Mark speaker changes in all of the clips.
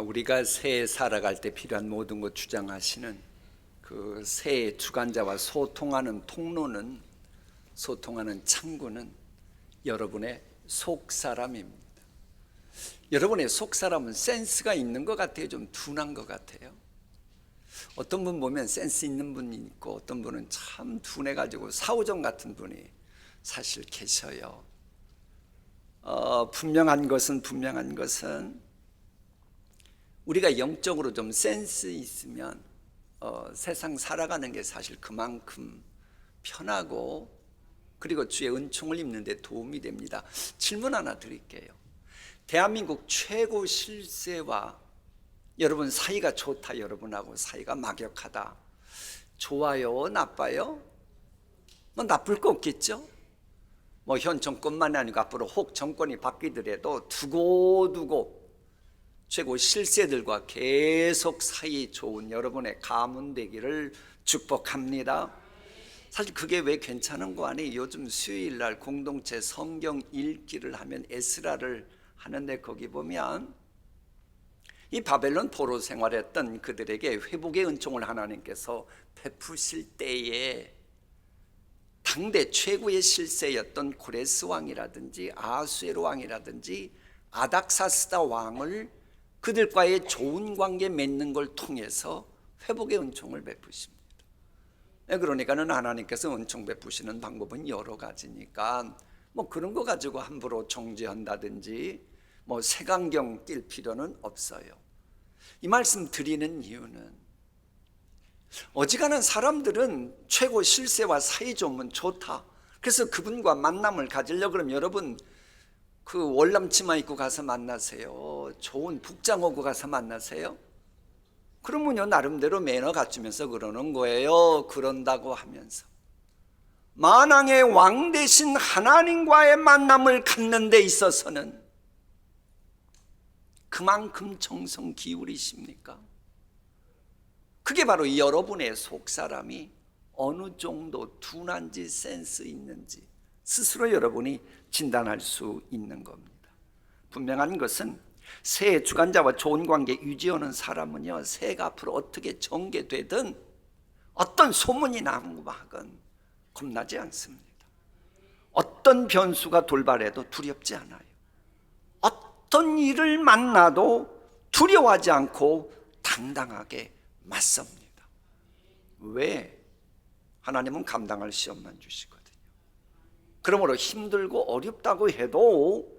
Speaker 1: 우리가 새해 살아갈 때 필요한 모든 것 주장하시는 그 새해 주관자와 소통하는 통로는, 소통하는 창구는 여러분의 속사람입니다. 여러분의 속사람은 센스가 있는 것 같아요? 좀 둔한 것 같아요? 어떤 분 보면 센스 있는 분이 있고, 어떤 분은 참 둔해가지고 사오정 같은 분이 사실 계셔요. 분명한 것은 우리가 영적으로 좀 센스 있으면 세상 살아가는 게 사실 그만큼 편하고, 그리고 주의 은총을 입는 데 도움이 됩니다. 질문 하나 드릴게요. 대한민국 최고 실세와 여러분 사이가 좋다, 여러분하고 사이가 막역하다, 좋아요, 나빠요? 뭐 나쁠 거 없겠죠? 뭐 현 정권만이 아니고 앞으로 혹 정권이 바뀌더라도 두고두고 최고 실세들과 계속 사이 좋은 여러분의 가문 되기를 축복합니다. 사실 그게 왜 괜찮은 거 아니? 요즘 수요일날 공동체 성경 읽기를 하면 에스라를 하는데, 거기 보면 이 바벨론 포로 생활했던 그들에게 회복의 은총을 하나님께서 베푸실 때에 당대 최고의 실세였던 고레스 왕이라든지 아수에로 왕이라든지 아닥사스다 왕을 그들과의 좋은 관계 맺는 걸 통해서 회복의 은총을 베푸십니다. 그러니까는 하나님께서 은총 베푸시는 방법은 여러 가지니까 뭐 그런 거 가지고 함부로 정죄한다든지 뭐 색안경 낄 필요는 없어요. 이 말씀 드리는 이유는 어지간한 사람들은 최고 실세와 사이 좋으면 좋다, 그래서 그분과 만남을 가지려고 그러면 여러분 그 월남치마 입고 가서 만나세요? 좋은 북장 오고 가서 만나세요? 그러면요 나름대로 매너 갖추면서 그러는 거예요. 그런다고 하면서 만왕의 왕 대신 하나님과의 만남을 갖는 데 있어서는 그만큼 정성 기울이십니까? 그게 바로 여러분의 속사람이 어느 정도 둔한지 센스 있는지 스스로 여러분이 진단할 수 있는 겁니다. 분명한 것은 새해 주관자와 좋은 관계 유지하는 사람은요, 새해가 앞으로 어떻게 전개되든 어떤 소문이 나고 하건 겁나지 않습니다. 어떤 변수가 돌발해도 두렵지 않아요. 어떤 일을 만나도 두려워하지 않고 당당하게 맞섭니다. 왜? 하나님은 감당할 시험만 주시거든요. 그러므로 힘들고 어렵다고 해도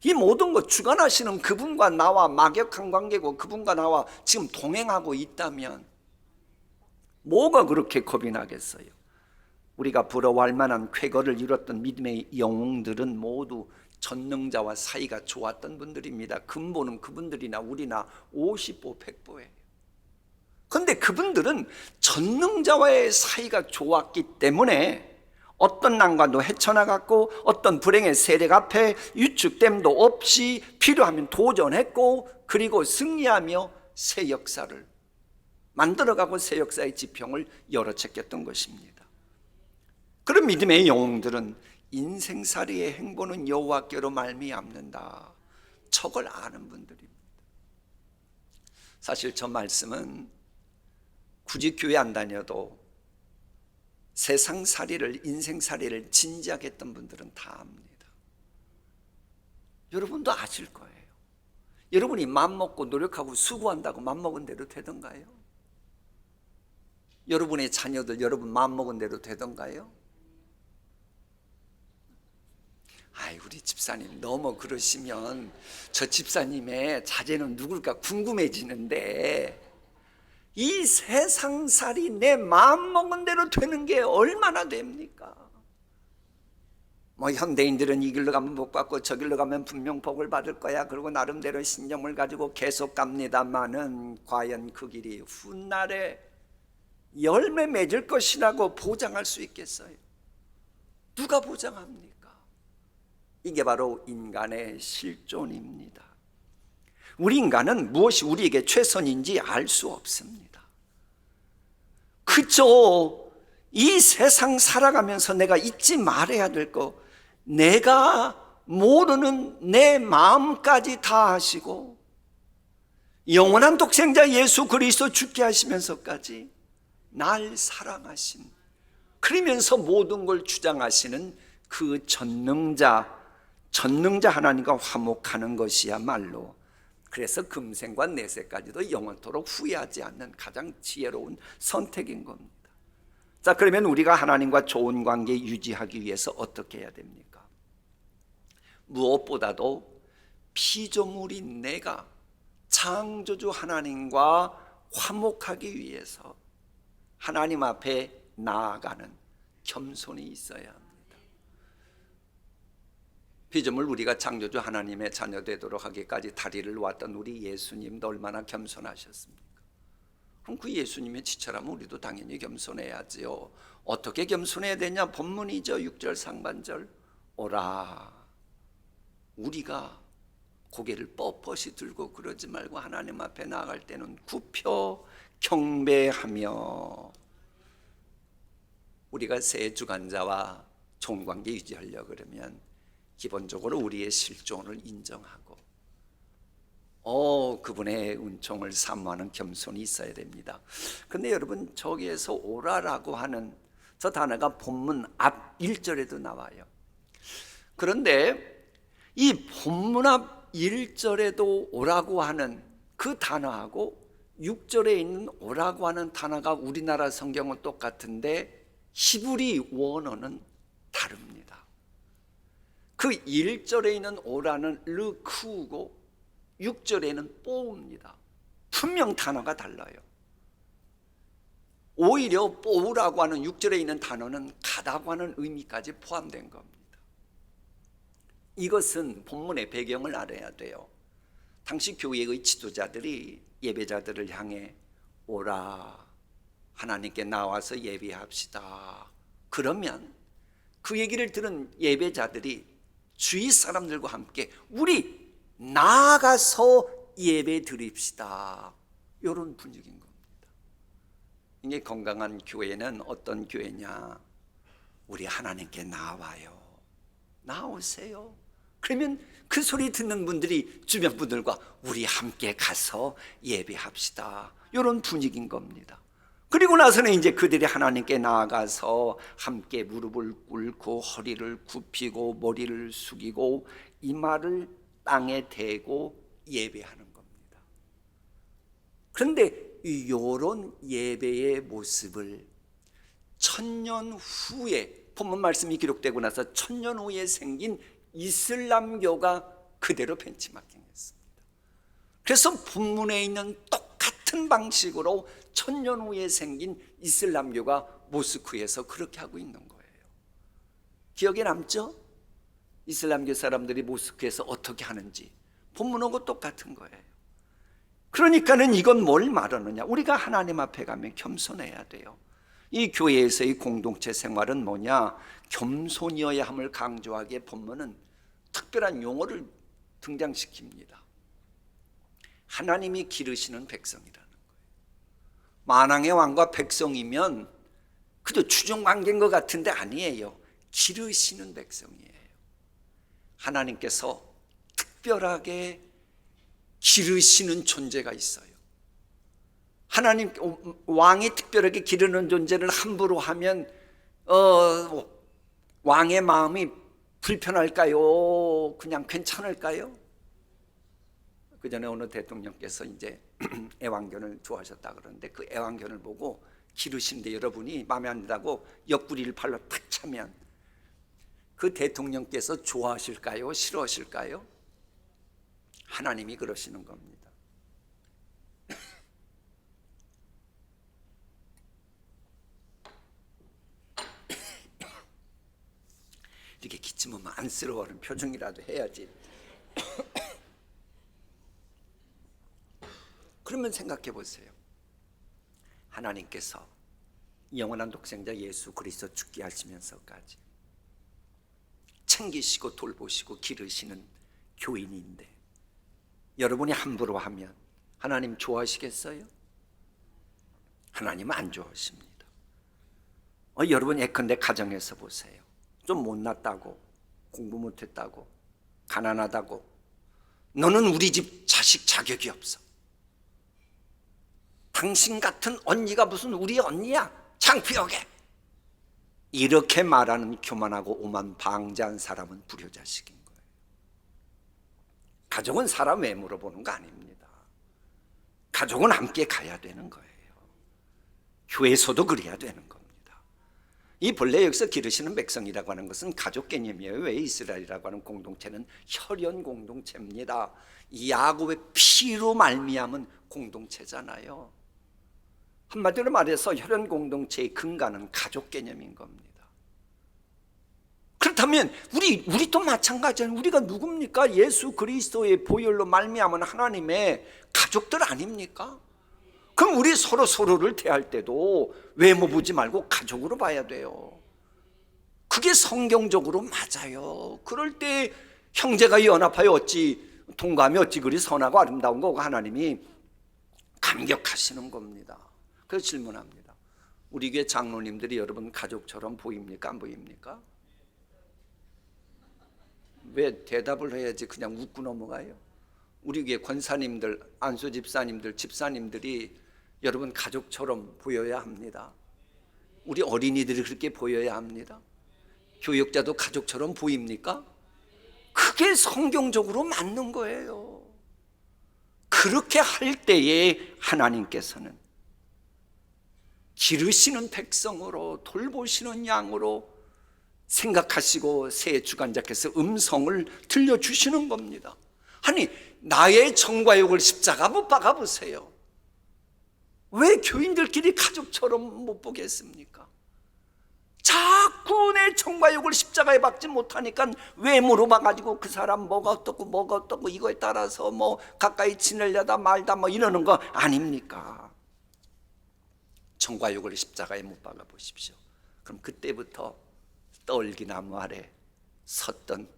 Speaker 1: 이 모든 것 주관하시는 그분과 나와 막역한 관계고 그분과 나와 지금 동행하고 있다면 뭐가 그렇게 겁이 나겠어요? 우리가 부러워할 만한 쾌거를 이뤘던 믿음의 영웅들은 모두 전능자와 사이가 좋았던 분들입니다. 근본은 그분들이나 우리나 50보 100보예요. 그런데 그분들은 전능자와의 사이가 좋았기 때문에 어떤 난관도 헤쳐나갔고, 어떤 불행의 세력 앞에 위축됨도 없이 필요하면 도전했고, 그리고 승리하며 새 역사를 만들어가고 새 역사의 지평을 열어제꼈던 것입니다. 그런 믿음의 영웅들은 인생살이의 행보는 여호와께로 말미암는다, 저걸 아는 분들입니다. 사실 저 말씀은 굳이 교회 안 다녀도 세상살이를, 인생살이를 진지하게 했던 분들은 다 압니다. 여러분도 아실 거예요. 여러분이 맘먹고 노력하고 수고한다고 맘먹은 대로 되던가요? 여러분의 자녀들 여러분 맘먹은 대로 되던가요? 아이, 우리 집사님 너무 그러시면 저 집사님의 자제는 누굴까 궁금해지는데, 이 세상살이 내 마음먹은 대로 되는 게 얼마나 됩니까? 뭐 현대인들은 이 길로 가면 복 받고 저 길로 가면 분명 복을 받을 거야, 그리고 나름대로 신념을 가지고 계속 갑니다마는 과연 그 길이 훗날에 열매 맺을 것이라고 보장할 수 있겠어요? 누가 보장합니까? 이게 바로 인간의 실존입니다. 우리 인간은 무엇이 우리에게 최선인지 알 수 없습니다. 그저 이 세상 살아가면서 내가 잊지 말아야 될 거, 내가 모르는 내 마음까지 다 아시고 영원한 독생자 예수 그리스도 죽게 하시면서까지 날 사랑하신, 그러면서 모든 걸 주장하시는 그 전능자 하나님과 화목하는 것이야말로, 그래서 금생과 내세까지도 영원토록 후회하지 않는 가장 지혜로운 선택인 겁니다. 자, 그러면 우리가 하나님과 좋은 관계 유지하기 위해서 어떻게 해야 됩니까? 무엇보다도 피조물인 내가 창조주 하나님과 화목하기 위해서 하나님 앞에 나아가는 겸손이 있어야 합니다. 피조물 우리가 창조주 하나님의 자녀 되도록 하기까지 다리를 놓았던 우리 예수님도 얼마나 겸손하셨습니까? 그럼 그 예수님의 지처라면 우리도 당연히 겸손해야지요. 어떻게 겸손해야 되냐? 본문이죠. 6절 상반절. 오라. 우리가 고개를 뻣뻣이 들고 그러지 말고 하나님 앞에 나아갈 때는 굽혀 경배하며, 우리가 새 주관자와 좋은 관계 유지하려고 그러면 기본적으로 우리의 실존을 인정하고 그분의 은총을 사모하는 겸손이 있어야 됩니다. 근데 여러분, 저기에서 오라라고 하는 저 단어가 본문 앞 1절에도 나와요. 그런데 이 본문 앞 1절에도 오라고 하는 그 단어하고 6절에 있는 오라고 하는 단어가 우리나라 성경은 똑같은데 히브리 원어는 다릅니다. 그 1절에 있는 오라는 르쿠고 6절에는 뽀우입니다. 분명 단어가 달라요. 오히려 뽀우라고 하는 6절에 있는 단어는 가다고 하는 의미까지 포함된 겁니다. 이것은 본문의 배경을 알아야 돼요. 당시 교회의 지도자들이 예배자들을 향해 오라, 하나님께 나와서 예배합시다. 그러면 그 얘기를 들은 예배자들이 주위 사람들과 함께 우리 나아가서 예배 드립시다. 이런 분위기인 겁니다. 이게 건강한 교회는 어떤 교회냐? 우리 하나님께 나와요. 나오세요. 그러면 그 소리 듣는 분들이 주변 분들과 우리 함께 가서 예배합시다. 이런 분위기인 겁니다. 그리고 나서는 이제 그들이 하나님께 나아가서 함께 무릎을 꿇고 허리를 굽히고 머리를 숙이고 이마를 땅에 대고 예배하는 겁니다. 그런데 이런 예배의 모습을 1000년 후에, 본문 말씀이 기록되고 나서 1000년 후에 생긴 이슬람교가 그대로 벤치마킹했습니다. 그래서 본문에 있는 똑같은 방식으로 1000년 후에 생긴 이슬람교가 모스크에서 그렇게 하고 있는 거예요. 기억에 남죠? 이슬람교 사람들이 모스크에서 어떻게 하는지 본문하고 똑같은 거예요. 그러니까는 이건 뭘 말하느냐? 우리가 하나님 앞에 가면 겸손해야 돼요. 이 교회에서의 공동체 생활은 뭐냐? 겸손이어야 함을 강조하기에 본문은 특별한 용어를 등장시킵니다. 하나님이 기르시는 백성이라는 거예요. 만왕의 왕과 백성이면 그저 추종관계인 것 같은데 아니에요. 기르시는 백성이에요. 하나님께서 특별하게 기르시는 존재가 있어요. 하나님 왕이 특별하게 기르는 존재를 함부로 하면 왕의 마음이 불편할까요? 그냥 괜찮을까요? 그 전에 어느 대통령께서 이제 애완견을 좋아하셨다 그러는데 그 애완견을 보고 기르시는데 여러분이 마음에 안 든다고 옆구리를 발로 탁 차면 그 대통령께서 좋아하실까요? 싫어하실까요? 하나님이 그러시는 겁니다. 이렇게 기침하면 안쓰러워하는 표정이라도 해야지. 그러면 생각해 보세요. 하나님께서 영원한 독생자 예수 그리스도 죽게 하시면서까지 챙기시고 돌보시고 기르시는 교인인데 여러분이 함부로 하면 하나님 좋아하시겠어요? 하나님은 안 좋아하십니다. 여러분 예컨대 가정에서 보세요. 좀 못났다고, 공부 못했다고, 가난하다고, 너는 우리 집 자식 자격이 없어, 당신 같은 언니가 무슨 우리 언니야? 창피하게. 이렇게 말하는 교만하고 오만 방자한 사람은 불효자식인 거예요. 가족은 사람 외모로 보는 거 아닙니다. 가족은 함께 가야 되는 거예요. 교회에서도 그래야 되는 겁니다. 이 본래 여기서 기르시는 백성이라고 하는 것은 가족 개념이에요. 왜 이스라엘이라고 하는 공동체는 혈연 공동체입니다. 이 야곱의 피로 말미암은 공동체잖아요. 한마디로 말해서 혈연 공동체의 근간은 가족 개념인 겁니다. 그렇다면 우리도 마찬가지예요. 우리가 누굽니까? 예수 그리스도의 보혈로 말미암은 하나님의 가족들 아닙니까? 그럼 우리 서로를 대할 때도 외모 보지 말고 가족으로 봐야 돼요. 그게 성경적으로 맞아요. 그럴 때 형제가 연합하여 어찌 동감이 어찌 그리 선하고 아름다운 거고 하나님이 감격하시는 겁니다. 그래서 질문합니다. 우리 교회 장로님들이 여러분 가족처럼 보입니까? 안 보입니까? 왜 대답을 해야지 그냥 웃고 넘어가요? 우리 교회 권사님들, 안수 집사님들, 집사님들이 여러분 가족처럼 보여야 합니다. 우리 어린이들이 그렇게 보여야 합니다. 교육자도 가족처럼 보입니까? 그게 성경적으로 맞는 거예요. 그렇게 할 때에 하나님께서는 기르시는 백성으로 돌보시는 양으로 생각하시고 새 주관자께서 음성을 들려주시는 겁니다. 아니 나의 정과 욕을 십자가 못 박아보세요. 왜 교인들끼리 가족처럼 못 보겠습니까? 자꾸 내 정과 욕을 십자가에 박지 못하니까 외모로 봐가지고 그 사람 뭐가 어떻고 이거에 따라서 뭐 가까이 지내려다 말다 뭐 이러는 거 아닙니까? 정과 욕을 십자가에 못 박아 보십시오. 그럼 그때부터 떨기나무 아래 섰던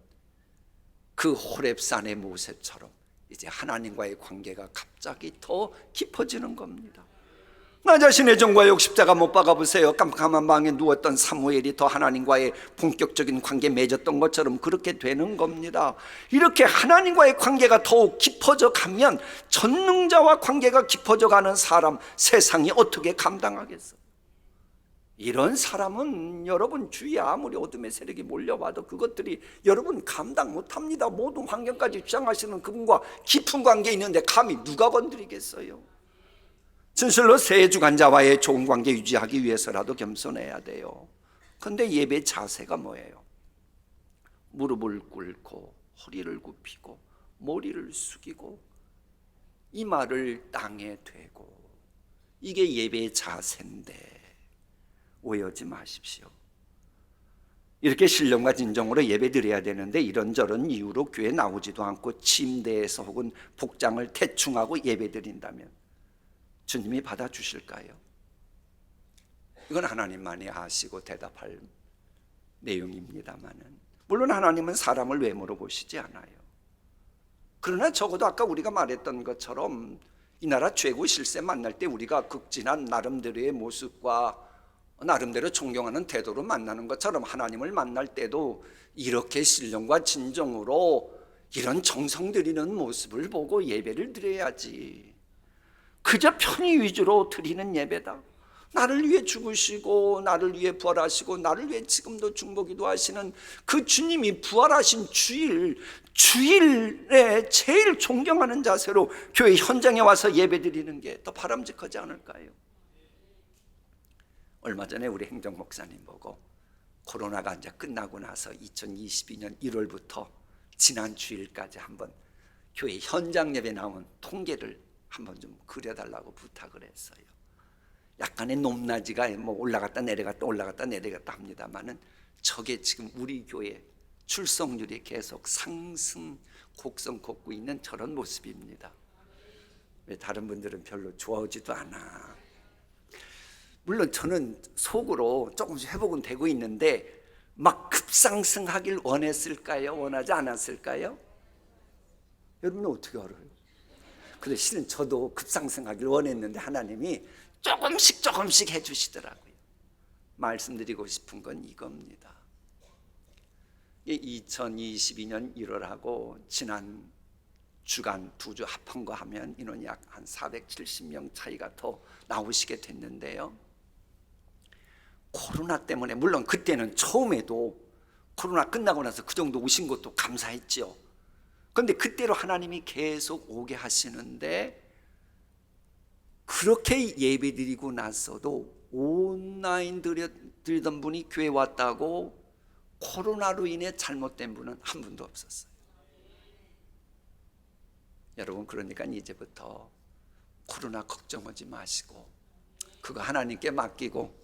Speaker 1: 그 호렙산의 모세처럼 이제 하나님과의 관계가 갑자기 더 깊어지는 겁니다. 나 자신의 정과 욕 십자가 못 박아보세요. 깜깜한 방에 누웠던 사무엘이 더 하나님과의 본격적인 관계 맺었던 것처럼 그렇게 되는 겁니다. 이렇게 하나님과의 관계가 더욱 깊어져 가면 전능자와 관계가 깊어져 가는 사람 세상이 어떻게 감당하겠어요? 이런 사람은 여러분 주위에 아무리 어둠의 세력이 몰려와도 그것들이 여러분 감당 못합니다. 모든 환경까지 주장하시는 그분과 깊은 관계에 있는데 감히 누가 건드리겠어요? 진실로 새 주관자와의 좋은 관계 유지하기 위해서라도 겸손해야 돼요. 그런데 예배 자세가 뭐예요? 무릎을 꿇고 허리를 굽히고 머리를 숙이고 이마를 땅에 대고, 이게 예배의 자세인데 오해하지 마십시오. 이렇게 신령과 진정으로 예배드려야 되는데 이런저런 이유로 교회 나오지도 않고 침대에서 혹은 복장을 대충하고 예배드린다면 주님이 받아주실까요? 이건 하나님만이 아시고 대답할 내용입니다만은, 물론 하나님은 사람을 외모로 보시지 않아요. 그러나 적어도 아까 우리가 말했던 것처럼 이 나라 최고 실세 만날 때 우리가 극진한 나름대로의 모습과 나름대로 존경하는 태도로 만나는 것처럼 하나님을 만날 때도 이렇게 신령과 진정으로 이런 정성 들이는 모습을 보고 예배를 드려야지. 그저 편의 위주로 드리는 예배다. 나를 위해 죽으시고 나를 위해 부활하시고 나를 위해 지금도 중보기도 하시는 그 주님이 부활하신 주일에 제일 존경하는 자세로 교회 현장에 와서 예배드리는 게 더 바람직하지 않을까요? 얼마 전에 우리 행정목사님 보고 코로나가 이제 끝나고 나서 2022년 1월부터 지난 주일까지 한번 교회 현장 예배 나온 통계를 한번 좀 그려달라고 부탁을 했어요. 약간의 높낮이가 뭐 올라갔다 내려갔다 합니다만은 저게 지금 우리 교회 출석률이 계속 상승 곡선 걷고 있는 저런 모습입니다. 왜 다른 분들은 별로 좋아하지도 않아. 물론 저는 속으로 조금씩 회복은 되고 있는데 막 급상승하길 원했을까요? 원하지 않았을까요? 여러분은 어떻게 알아요? 근데 실은 저도 급상승하길 원했는데 하나님이 조금씩 해주시더라고요. 말씀드리고 싶은 건 이겁니다. 2022년 1월하고 지난 주간 2주 합한 거 하면 인원이 약 한 470명 차이가 더 나오시게 됐는데요. 코로나 때문에, 물론 그때는 처음에도 코로나 끝나고 나서 그 정도 오신 것도 감사했죠. 그런데 그때로 하나님이 계속 오게 하시는데, 그렇게 예배 드리고 나서도 온라인 드리던 분이 교회 왔다고 코로나로 인해 잘못된 분은 한 분도 없었어요. 여러분, 그러니까 이제부터 코로나 걱정하지 마시고 그거 하나님께 맡기고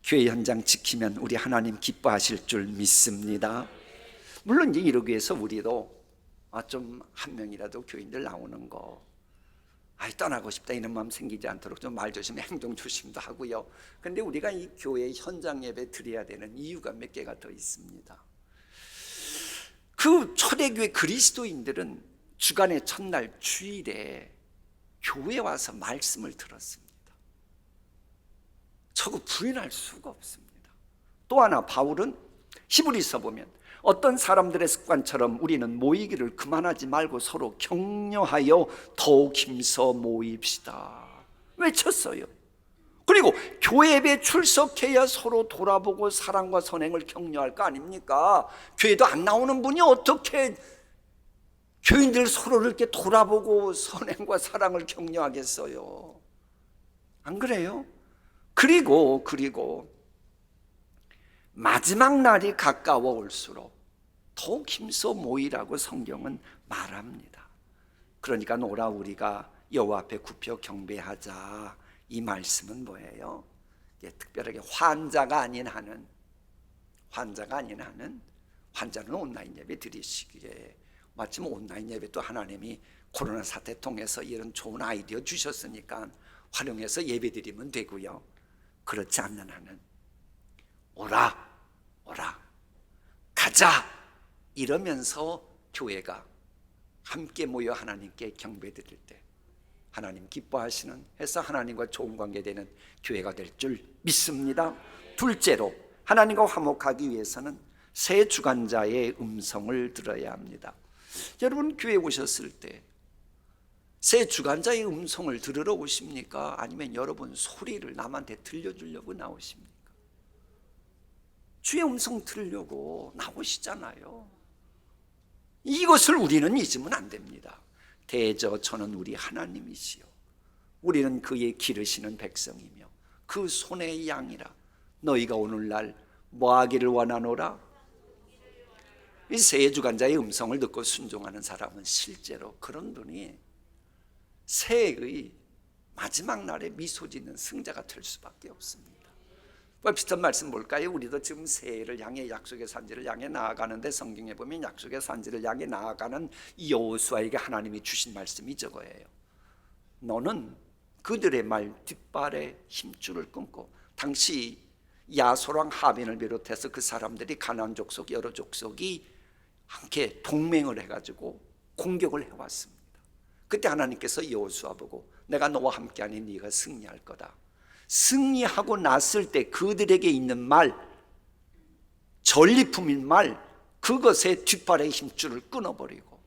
Speaker 1: 교회 현장 지키면 우리 하나님 기뻐하실 줄 믿습니다. 물론 이제 이러기 위해서 우리도 좀 한 명이라도 교인들 나오는 거 떠나고 싶다 이런 마음 생기지 않도록 좀 말 조심에 행동 조심도 하고요. 그런데 우리가 이 교회 현장 예배 드려야 되는 이유가 몇 개가 더 있습니다. 그 초대교회 그리스도인들은 주간의 첫날 주일에 교회에 와서 말씀을 들었습니다. 저거 부인할 수가 없습니다. 또 하나, 바울은 히브리서 보면 어떤 사람들의 습관처럼 우리는 모이기를 그만하지 말고 서로 격려하여 더욱 힘써 모입시다 외쳤어요. 그리고 교회 예배에 출석해야 서로 돌아보고 사랑과 선행을 격려할 거 아닙니까? 교회도 안 나오는 분이 어떻게 교인들 서로를 이렇게 돌아보고 선행과 사랑을 격려하겠어요? 안 그래요? 그리고 마지막 날이 가까워 올수록 더욱 힘써 모이라고 성경은 말합니다. 그러니까 오라 우리가 여호와 앞에 굽혀 경배하자, 이 말씀은 뭐예요? 특별하게 환자가 아닌 한은 환자는 온라인 예배 드리시기에, 마침 온라인 예배도 하나님이 코로나 사태 통해서 이런 좋은 아이디어 주셨으니까 활용해서 예배 드리면 되고요. 그렇지 않는 한은 오라 가자 이러면서 교회가 함께 모여 하나님께 경배 드릴 때 하나님 기뻐하시는, 해서 하나님과 좋은 관계 되는 교회가 될 줄 믿습니다. 둘째로, 하나님과 화목하기 위해서는 새 주관자의 음성을 들어야 합니다. 여러분, 교회에 오셨을 때 새 주관자의 음성을 들으러 오십니까? 아니면 여러분 소리를 남한테 들려주려고 나오십니까? 주의 음성 들으려고 나오시잖아요. 이것을 우리는 잊으면 안 됩니다. 대저천은 우리 하나님이시요 우리는 그의 기르시는 백성이며 그 손의 양이라. 너희가 오늘날 뭐하기를 원하노라? 이 새 주관자의 음성을 듣고 순종하는 사람은 실제로 그런 분이 새해의 마지막 날에 미소 짓는 승자가 될 수밖에 없습니다. 비슷한 말씀 볼까요? 우리도 지금 새해를 향해, 약속의 산지를 향해 나아가는데, 성경에 보면 약속의 산지를 향해 나아가는 여호수아에게 하나님이 주신 말씀이 저거예요. 너는 그들의 말 뒷발에 힘줄을 끊고, 당시 야소랑 하빈을 비롯해서 그 사람들이 가나안 족속 여러 족속이 함께 동맹을 해가지고 공격을 해왔습니다. 그때 하나님께서 여호수아 보고 내가 너와 함께하니 네가 승리할 거다. 승리하고 났을 때 그들에게 있는 말, 전리품인 말, 그것의 뒷발의 힘줄을 끊어버리고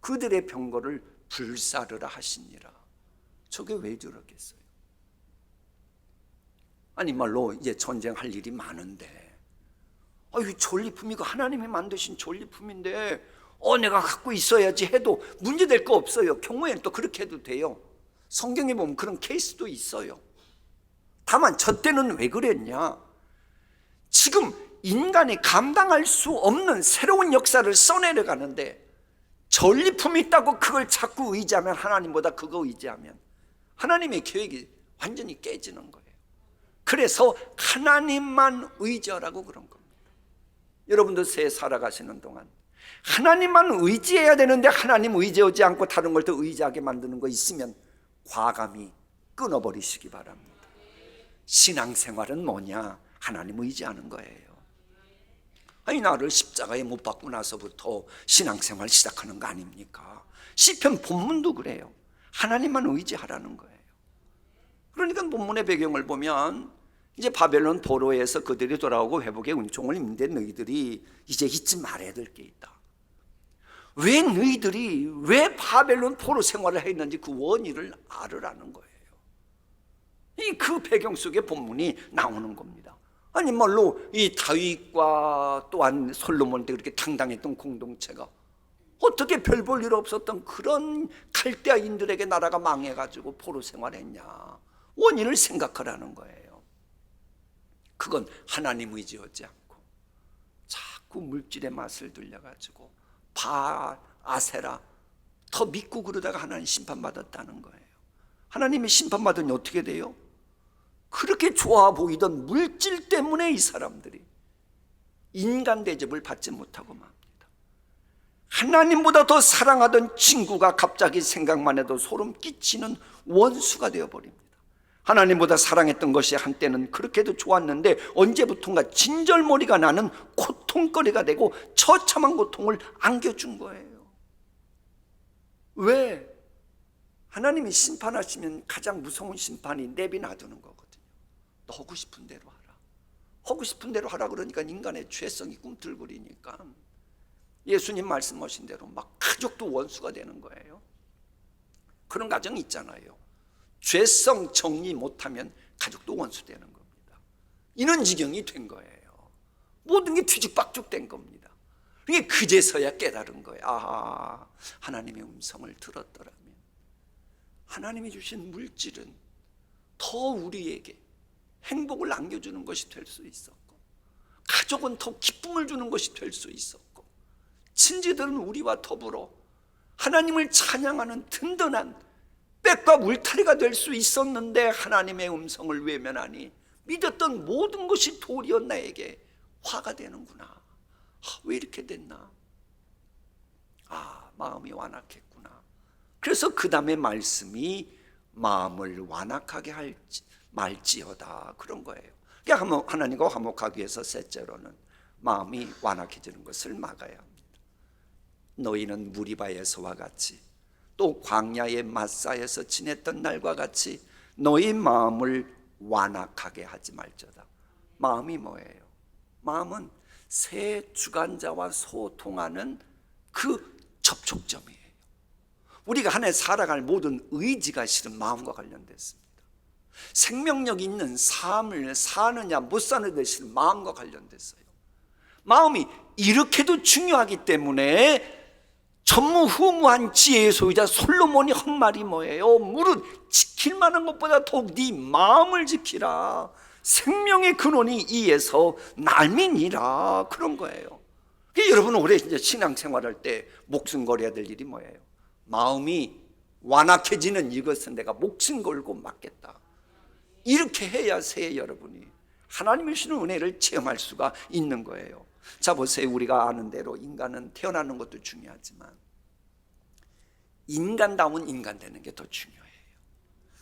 Speaker 1: 그들의 병거를 불사르라 하시니라. 저게 왜 저렇겠어요? 아니 말로 이제 전쟁할 일이 많은데, 이 전리품이고 하나님이 만드신 전리품인데 내가 갖고 있어야지 해도 문제될 거 없어요. 경우에는 또 그렇게 해도 돼요. 성경에 보면 그런 케이스도 있어요. 다만 저 때는 왜 그랬냐? 지금 인간이 감당할 수 없는 새로운 역사를 써내려가는데 전리품이 있다고 그걸 자꾸 의지하면, 하나님보다 그거 의지하면 하나님의 계획이 완전히 깨지는 거예요. 그래서 하나님만 의지하라고 그런 겁니다. 여러분도 새해 살아가시는 동안 하나님만 의지해야 되는데 하나님 의지하지 않고 다른 걸 더 의지하게 만드는 거 있으면 과감히 끊어버리시기 바랍니다. 신앙생활은 뭐냐? 하나님 의지하는 거예요. 아니, 나를 십자가에 못 박고 나서부터 신앙생활 시작하는 거 아닙니까? 시편 본문도 그래요. 하나님만 의지하라는 거예요. 그러니까 본문의 배경을 보면 이제 바벨론 포로에서 그들이 돌아오고 회복의 은총을 입는데 너희들이 이제 잊지 말아야 될 게 있다. 왜 너희들이 왜 바벨론 포로 생활을 했는지 그 원인을 알으라는 거예요. 그 배경 속에 본문이 나오는 겁니다. 아니 말로 이 다윗과 또한 솔로몬 때 그렇게 당당했던 공동체가 어떻게 별 볼 일 없었던 그런 갈대아인들에게 나라가 망해가지고 포로 생활했냐. 원인을 생각하라는 거예요. 그건 하나님 의지하지 않고 자꾸 물질의 맛을 들려가지고 바알, 아세라 더 믿고 그러다가 하나님 심판받았다는 거예요. 하나님이 심판받으니 어떻게 돼요? 그렇게 좋아 보이던 물질 때문에 이 사람들이 인간 대접을 받지 못하고 맙니다. 하나님보다 더 사랑하던 친구가 갑자기 생각만 해도 소름 끼치는 원수가 되어버립니다. 하나님보다 사랑했던 것이 한때는 그렇게도 좋았는데 언제부턴가 진절머리가 나는 고통거리가 되고 처참한 고통을 안겨준 거예요. 왜? 하나님이 심판하시면 가장 무서운 심판이 내비놔두는 거거든요. 너 하고 싶은 대로 하라. 하고 싶은 대로 하라 그러니까 인간의 죄성이 꿈틀거리니까 예수님 말씀하신 대로 막 가족도 원수가 되는 거예요. 그런 가정이 있잖아요. 죄성 정리 못하면 가족도 원수 되는 겁니다. 이런 지경이 된 거예요. 모든 게 뒤죽박죽 된 겁니다. 그게 그제서야 깨달은 거예요. 아, 하나님의 음성을 들었더라면 하나님이 주신 물질은 더 우리에게 행복을 안겨주는 것이 될 수 있었고, 가족은 더 기쁨을 주는 것이 될 수 있었고, 친지들은 우리와 더불어 하나님을 찬양하는 든든한 백과 울타리가 될 수 있었는데 하나님의 음성을 외면하니 믿었던 모든 것이 도리어 나에게 화가 되는구나. 왜 이렇게 됐나? 마음이 완악했구나. 그래서 그 다음에 말씀이 마음을 완악하게 할지 말지어다 그런 거예요. 그러니까 하나님과 화목하기 위해서 셋째로는 마음이 완악해지는 것을 막아야 합니다. 너희는 무리바에서와 같이 또 광야의 마사에서 지냈던 날과 같이 너희 마음을 완악하게 하지 말지어다. 마음이 뭐예요? 마음은 새 주관자와 소통하는 그 접촉점이에요. 우리가 한 해 살아갈 모든 의지가 실은 마음과 관련됐습니다. 생명력 있는 삶을 사느냐 못 사는 것이 마음과 관련됐어요. 마음이 이렇게도 중요하기 때문에 전무후무한 지혜의 소유자 솔로몬이 한 말이 뭐예요? 무릇 지킬 만한 것보다 더욱 네 마음을 지키라. 생명의 근원이 이에서 날미니라. 그런 거예요. 여러분 올해 이제 신앙생활할 때 목숨 걸어야 될 일이 뭐예요? 마음이 완악해지는 이것은 내가 목숨 걸고 맡겠다. 이렇게 해야 새 여러분이 하나님의 주시는 은혜를 체험할 수가 있는 거예요. 자 보세요. 우리가 아는 대로 인간은 태어나는 것도 중요하지만 인간다운 인간 되는 게 더 중요해요.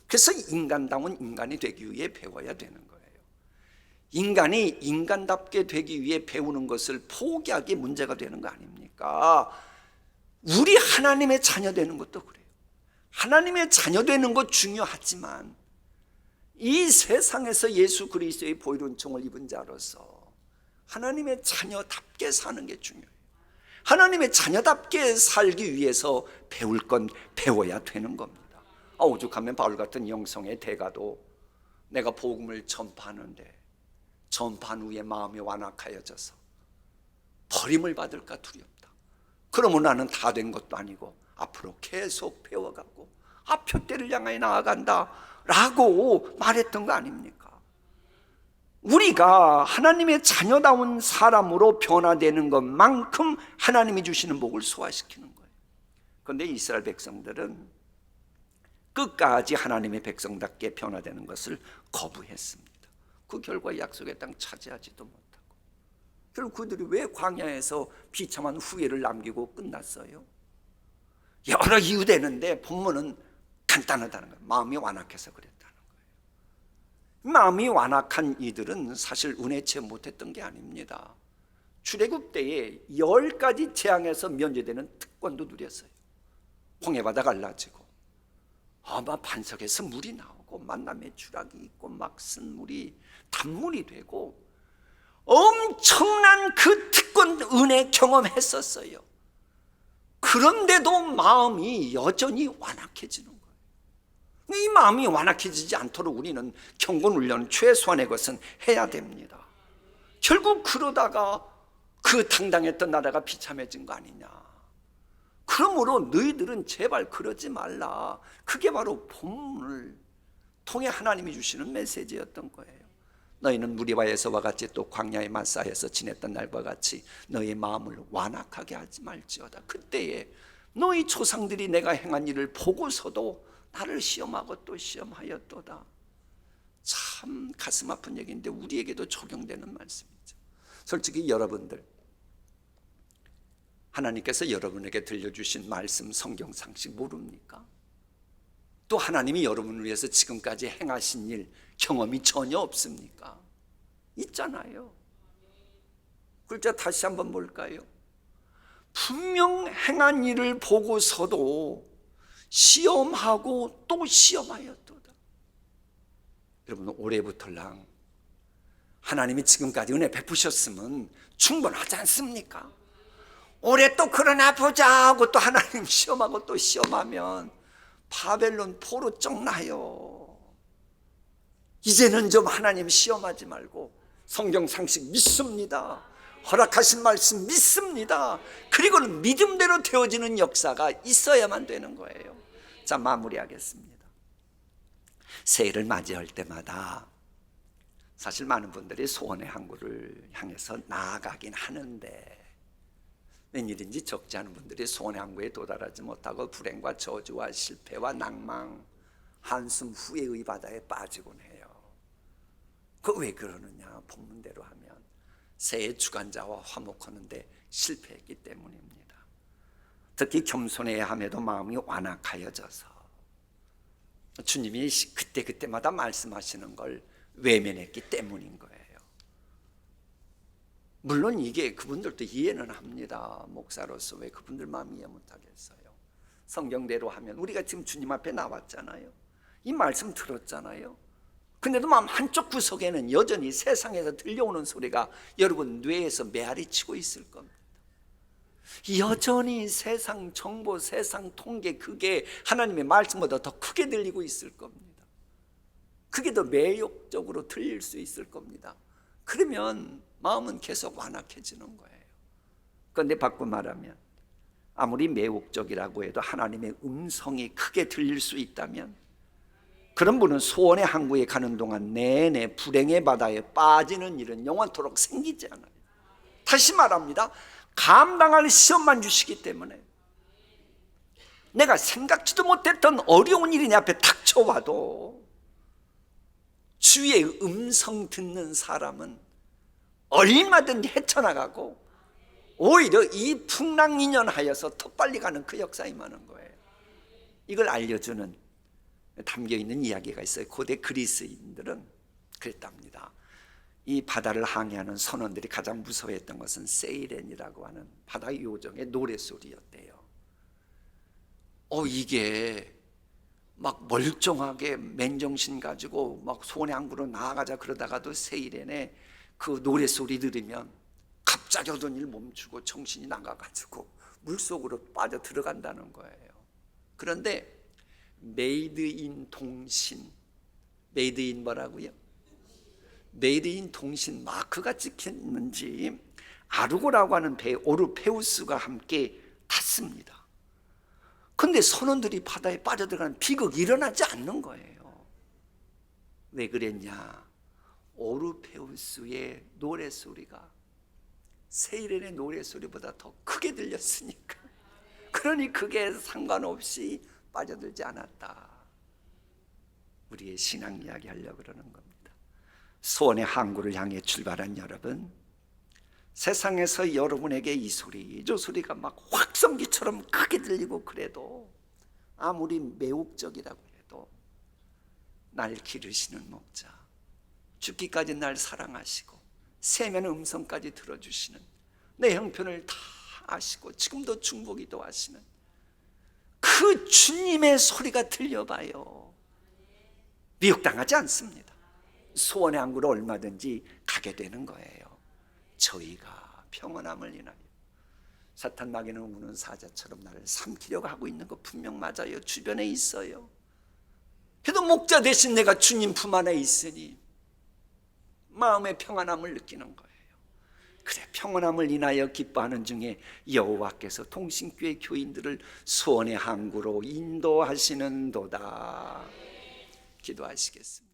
Speaker 1: 그래서 인간다운 인간이 되기 위해 배워야 되는 거예요. 인간이 인간답게 되기 위해 배우는 것을 포기하기 문제가 되는 거 아닙니까? 우리 하나님의 자녀 되는 것도 그래요. 하나님의 자녀 되는 것 중요하지만 이 세상에서 예수 그리스도의 보혈은총을 입은 자로서 하나님의 자녀답게 사는 게 중요해요. 하나님의 자녀답게 살기 위해서 배울 건 배워야 되는 겁니다. 오죽하면 바울 같은 영성의 대가도 내가 복음을 전파하는데 전파한 후에 마음이 완악하여져서 버림을 받을까 두렵다. 그러면 나는 다 된 것도 아니고 앞으로 계속 배워가고 표대를 향하여 나아간다 라고 말했던 거 아닙니까? 우리가 하나님의 자녀다운 사람으로 변화되는 것만큼 하나님이 주시는 복을 소화시키는 거예요. 그런데 이스라엘 백성들은 끝까지 하나님의 백성답게 변화되는 것을 거부했습니다. 그 결과 약속의 땅 차지하지도 못하고, 결국 그들이 왜 광야에서 비참한 후회를 남기고 끝났어요? 여러 이유 되는데 본문은 간단하다는 거예요. 마음이 완악해서 그랬다는 거예요. 마음이 완악한 이들은 사실 은혜 체험 못했던 게 아닙니다. 출애굽 때에 10가지 재앙에서 면제되는 특권도 누렸어요. 홍해바다 갈라지고 막 반석에서 물이 나오고 만남의 추락이 있고 막 쓴물이 단물이 되고 엄청난 그 특권 은혜 경험했었어요. 그 그런데도 마음이 여전히 완악해지는 거예요. 이 마음이 완악해지지 않도록 우리는 경건훈련 최소한의 것은 해야 됩니다. 결국 그러다가 그 당당했던 나라가 비참해진 거 아니냐. 그러므로 너희들은 제발 그러지 말라. 그게 바로 본문을 통해 하나님이 주시는 메시지였던 거예요. 너희는 무리바에서와 같이 또 광야의 마사에서 지냈던 날과 같이 너희 마음을 완악하게 하지 말지어다. 그때에 너희 조상들이 내가 행한 일을 보고서도 나를 시험하고 또 시험하였도다. 참 가슴 아픈 얘기인데 우리에게도 적용되는 말씀이죠. 솔직히 여러분들, 하나님께서 여러분에게 들려주신 말씀 성경 상식 모릅니까? 또 하나님이 여러분을 위해서 지금까지 행하신 일 경험이 전혀 없습니까? 있잖아요. 글자 다시 한번 볼까요? 분명 행한 일을 보고서도 시험하고 또 시험하였도다. 여러분, 올해부터랑 하나님이 지금까지 은혜 베푸셨으면 충분하지 않습니까? 올해 또 그러나 보자 하고 또 하나님 시험하고 또 시험하면 바벨론 포로 쫓나요. 이제는 좀 하나님 시험하지 말고 성경 상식 믿습니다. 허락하신 말씀 믿습니다. 그리고는 믿음대로 되어지는 역사가 있어야만 되는 거예요. 자, 마무리하겠습니다. 새해를 맞이할 때마다 사실 많은 분들이 소원의 항구를 향해서 나아가긴 하는데, 웬일인지 적지 않은 분들이 소원의 항구에 도달하지 못하고 불행과 저주와 실패와 낭망, 한숨 후회의 바다에 빠지곤 해요. 그 왜 그러느냐? 본문대로 하면 새해 주관자와 화목하는데 실패했기 때문입니다. 특히 겸손해야 함에도 마음이 완악하여져서 주님이 그때마다 말씀하시는 걸 외면했기 때문인 거예요. 물론 이게 그분들도 이해는 합니다. 목사로서 왜 그분들 마음 이해 못하겠어요? 성경대로 하면 우리가 지금 주님 앞에 나왔잖아요. 이 말씀 들었잖아요. 근데도 마음 한쪽 구석에는 여전히 세상에서 들려오는 소리가 여러분 뇌에서 메아리 치고 있을 겁니다. 여전히 세상 정보, 세상 통계, 그게 하나님의 말씀보다 더 크게 들리고 있을 겁니다. 그게 더 매력적으로 들릴 수 있을 겁니다. 그러면 마음은 계속 완악해지는 거예요. 그런데 바꿔 말하면 아무리 매혹적이라고 해도 하나님의 음성이 크게 들릴 수 있다면 그런 분은 소원의 항구에 가는 동안 내내 불행의 바다에 빠지는 일은 영원토록 생기지 않아요. 다시 말합니다. 감당할 시험만 주시기 때문에 내가 생각지도 못했던 어려운 일이 내 앞에 닥쳐와도 주의 음성 듣는 사람은 얼마든지 헤쳐나가고 오히려 이 풍랑인연하여서 더 빨리 가는 그 역사에 임하는 거예요. 이걸 알려주는 담겨있는 이야기가 있어요. 고대 그리스인들은 그랬답니다. 이 바다를 항해하는 선원들이 가장 무서워했던 것은 세이렌이라고 하는 바다 요정의 노래소리였대요. 이게 막 멀쩡하게 맨정신 가지고 막 소원의 항구로 나아가자 그러다가도 세이렌의 그 노래소리 들으면 갑자기 어떤 일 멈추고 정신이 나가가지고 물속으로 빠져 들어간다는 거예요. 그런데 메이드 인 동신, 메이드 인 뭐라고요? 메이드 인 동신 마크가 찍혔는지 아르고라고 하는 배 오르페우스가 함께 탔습니다. 그런데 선원들이 바다에 빠져들어가는 비극이 일어나지 않는 거예요. 왜 그랬냐? 오르페우스의 노래소리가 세이렌의 노래소리보다 더 크게 들렸으니까. 그러니 그게 상관없이 빠져들지 않았다. 우리의 신앙 이야기 하려고 그러는 겁니다. 소원의 항구를 향해 출발한 여러분, 세상에서 여러분에게 이 소리 저 소리가 막 확성기처럼 크게 들리고 그래도 아무리 매혹적이라고 해도 날 기르시는 목자, 죽기까지 날 사랑하시고 세면의 음성까지 들어주시는, 내 형편을 다 아시고 지금도 중보기도 하시는 그 주님의 소리가 들려봐요. 미혹당하지 않습니다. 소원의 항구로 얼마든지 가게 되는 거예요. 저희가 평온함을 인하여 사탄 마귀는 우는 사자처럼 나를 삼키려고 하고 있는 거 분명 맞아요. 주변에 있어요. 그래도 목자 대신 내가 주님 품 안에 있으니 마음의 평안함을 느끼는 거예요. 그래, 평안함을 인하여 기뻐하는 중에 여호와께서 통신교회 교인들을 소원의 항구로 인도하시는도다. 기도하시겠습니다.